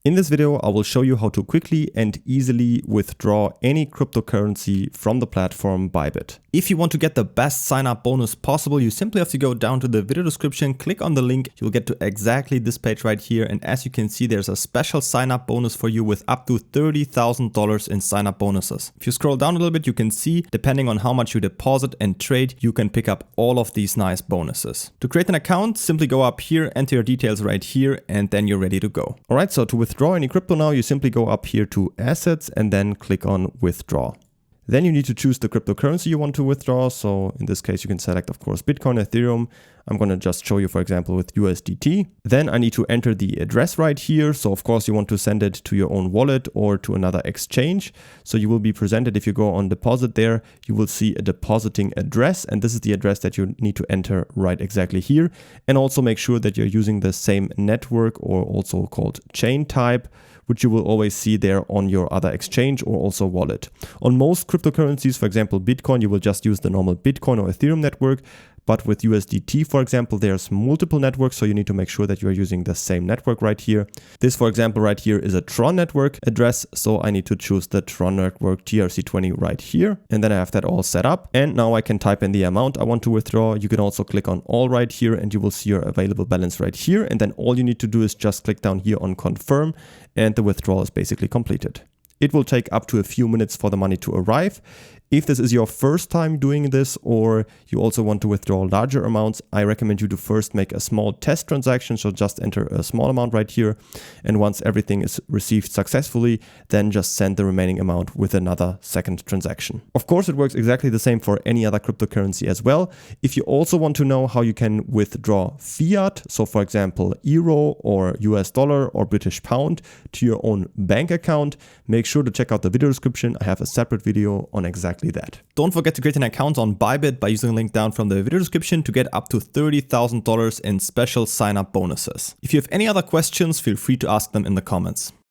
In this video, I will show you how to quickly and easily withdraw any cryptocurrency from the platform Bybit. If you want to get the best sign-up bonus possible, you simply have to go down to the video description, click on the link, you'll get to exactly this page right here. And as you can see, there's a special sign-up bonus for you with up to $30,000 in sign-up bonuses. If you scroll down a little bit, you can see, depending on how much you deposit and trade, you can pick up all of these nice bonuses. To create an account, simply go up here, enter your details right here, and then you're ready to go. All right, so to withdraw any crypto now, you simply go up here to assets and then click on withdraw. Then you need to choose the cryptocurrency you want to withdraw. So in this case, you can select, of course, Bitcoin, Ethereum. I'm going to just show you, for example, with USDT. Then I need to enter the address right here. So of course, you want to send it to your own wallet or to another exchange. So you will be presented, if you go on deposit there, you will see a depositing address. And this is the address that you need to enter right exactly here. And also make sure that you're using the same network, or also called chain type, which you will always see there on your other exchange or also wallet. On most cryptocurrencies, for example, Bitcoin, you will just use the normal Bitcoin or Ethereum network. But with USDT, for example, there's multiple networks, so you need to make sure that you are using the same network right here. This, for example, right here is a Tron network address, so I need to choose the Tron network TRC20 right here. And then I have that all set up. And now I can type in the amount I want to withdraw. You can also click on all right here and you will see your available balance right here. And then all you need to do is just click down here on confirm and the withdrawal is basically completed. It will take up to a few minutes for the money to arrive. If this is your first time doing this, or you also want to withdraw larger amounts, I recommend you to first make a small test transaction. So just enter a small amount right here. And once everything is received successfully, then just send the remaining amount with another second transaction. Of course, it works exactly the same for any other cryptocurrency as well. If you also want to know how you can withdraw fiat, so for example, euro or US dollar or British pound to your own bank account, make sure to check out the video description. I have a separate video on exactly that. Don't forget to create an account on Bybit by using the link down from the video description to get up to $30,000 in special sign-up bonuses. If you have any other questions, feel free to ask them in the comments.